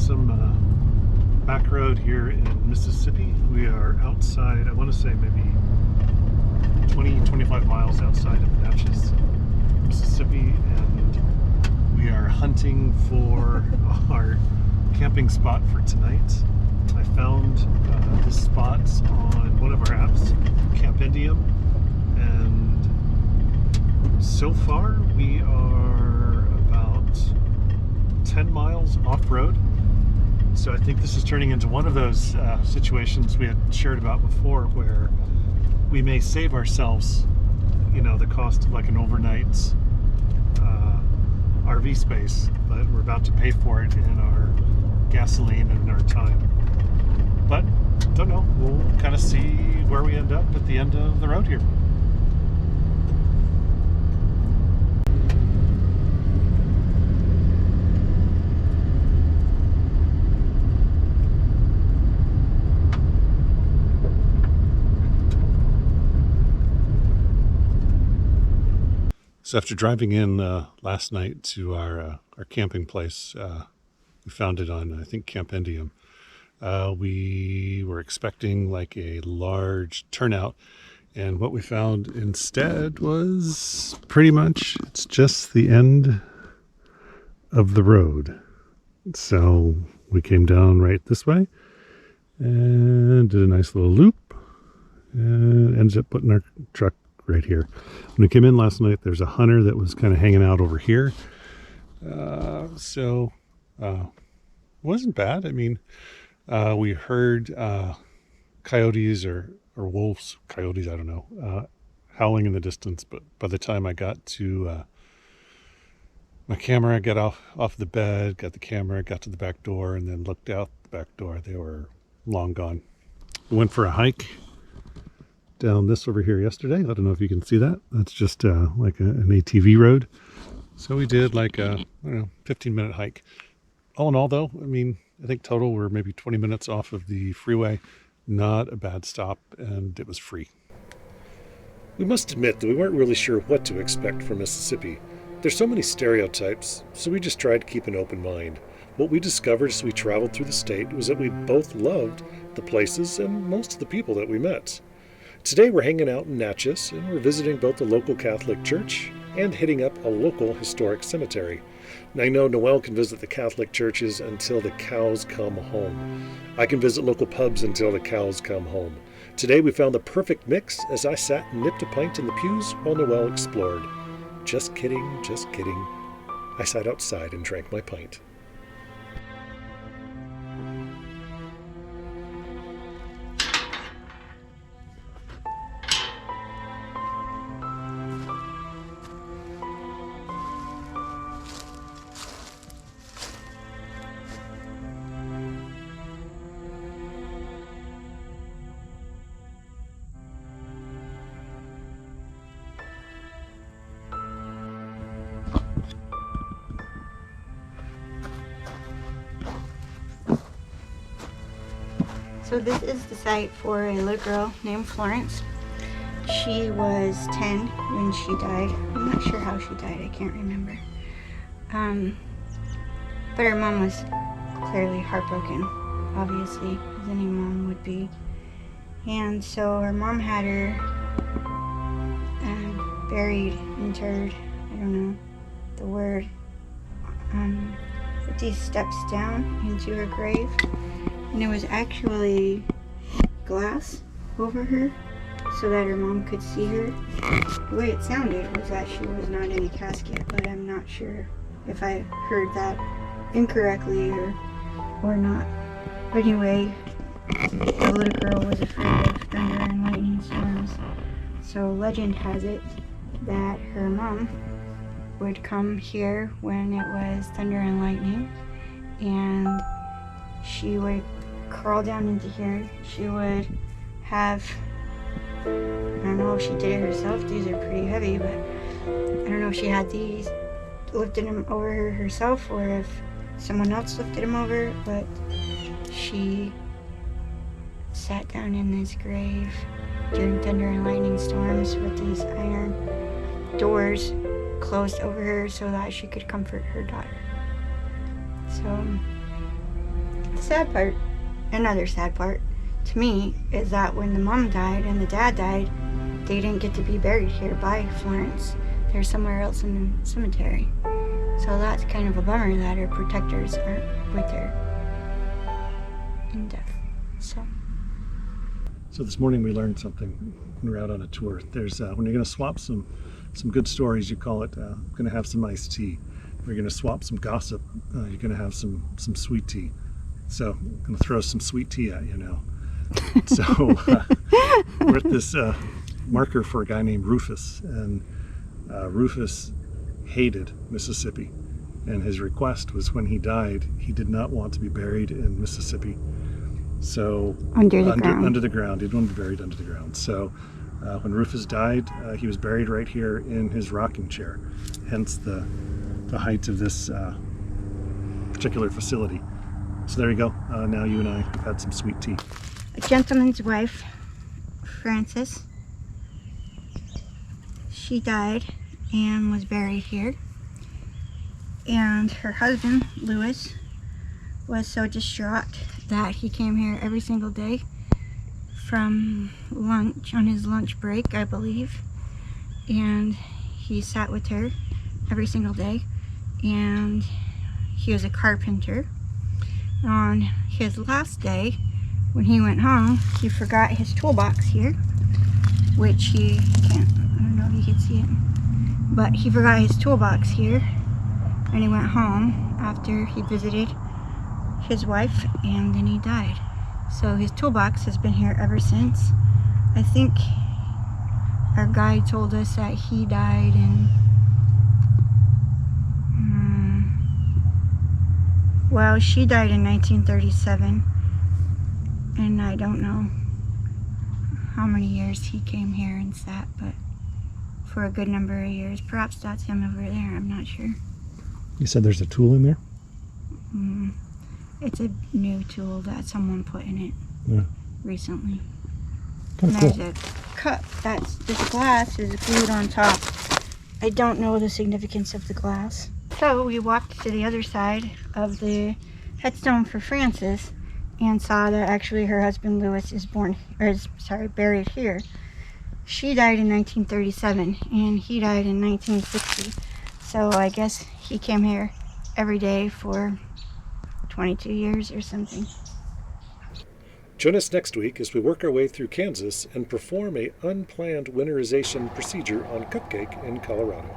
some back road here in Mississippi. We are outside, I want to say maybe 20-25 miles outside of Natchez, Mississippi, and we are hunting for our camping spot for tonight. I found this spot on one of our apps, Campendium, and so far we are about 10 miles off-road. So I think this is turning into one of those situations we had shared about before, where we may save ourselves, you know, the cost of like an overnight RV space, but we're about to pay for it in our gasoline and in our time. But don't know, we'll kind of see where we end up at the end of the road here. So after driving in last night to our camping place, we found it on, I think, Campendium. We were expecting like a large turnout, and what we found instead was pretty much, it's just the end of the road. So we came down right this way and did a nice little loop and ended up putting our truck right here. When we came in last night, there's a hunter that was kind of hanging out over here. Wasn't bad. I mean, we heard coyotes or wolves, coyotes, I don't know, howling in the distance. But by the time I got to my camera, got off the bed, got the camera, got to the back door, and then looked out the back door, they were long gone. We went for a hike down this over here yesterday. I don't know if you can see that. That's just like an ATV road. So we did like a, I don't know, 15-minute hike. All in all, though, I mean, I think total we're maybe 20 minutes off of the freeway. Not a bad stop, and it was free. We must admit that we weren't really sure what to expect from Mississippi. There's so many stereotypes, so we just tried to keep an open mind. What we discovered as we traveled through the state was that we both loved the places and most of the people that we met. Today we're hanging out in Natchez, and we're visiting both the local Catholic church and hitting up a local historic cemetery. Now, I know Noelle can visit the Catholic churches until the cows come home. I can visit local pubs until the cows come home. Today we found the perfect mix as I sat and nipped a pint in the pews while Noelle explored. Just kidding, just kidding. I sat outside and drank my pint. So this is the site for a little girl named Florence. She was 10 when she died. I'm not sure how she died, I can't remember. But her mom was clearly heartbroken, obviously, as any mom would be. And so her mom had her buried, interred, I don't know the word, with these steps down into her grave. And it was actually glass over her so that her mom could see her. The way it sounded was that she was not in a casket, but I'm not sure if I heard that incorrectly or not. But anyway, the little girl was afraid of thunder and lightning storms. So legend has it that her mom would come here when it was thunder and lightning, and she would crawl down into here. She would have, I don't know if she did it herself, these are pretty heavy, but I don't know if she had these, lifted them over her herself, or if someone else lifted them over, but she sat down in this grave during thunder and lightning storms with these iron doors closed over her so that she could comfort her daughter. So sad part, another sad part to me, is that when the mom died and the dad died, they didn't get to be buried here by Florence. They're somewhere else in the cemetery. So that's kind of a bummer that her protectors aren't with her in death. So this morning we learned something when we were out on a tour. There's when you're going to swap some good stories, you call it going to have some iced tea. If you're going to swap some gossip, you're going to have some sweet tea. So I'm going to throw some sweet tea at you now. So we're at this marker for a guy named Rufus, and Rufus hated Mississippi, and his request was when he died, he did not want to be buried in Mississippi. So Under the ground. Under the ground. He didn't want to be buried under the ground. So when Rufus died, he was buried right here in his rocking chair. Hence the height of this particular facility. So there you go. Now you and I have had some sweet tea. A gentleman's wife, Frances, she died and was buried here. And her husband, Lewis, was so distraught that he came here every single day from lunch, on his lunch break, I believe. And he sat with her every single day. And he was a carpenter. On his last day, when he went home, he forgot his toolbox here, which he can't, I don't know if you can see it, but he forgot his toolbox here, and he went home after he visited his wife, and then he died. So his toolbox has been here ever since. I think our guide told us that he died in, well, she died in 1937, and I don't know how many years he came here and sat, but for a good number of years. Perhaps that's him over there, I'm not sure. You said there's a tool in there? It's a new tool that someone put in it recently. Kind And of there's cool. a cup. This glass is glued on top. I don't know the significance of the glass. So we walked to the other side of the headstone for Frances and saw that actually her husband Lewis is buried here. She died in 1937 and he died in 1960. So I guess he came here every day for 22 years or something. Join us next week as we work our way through Kansas and perform a unplanned winterization procedure on Cupcake in Colorado.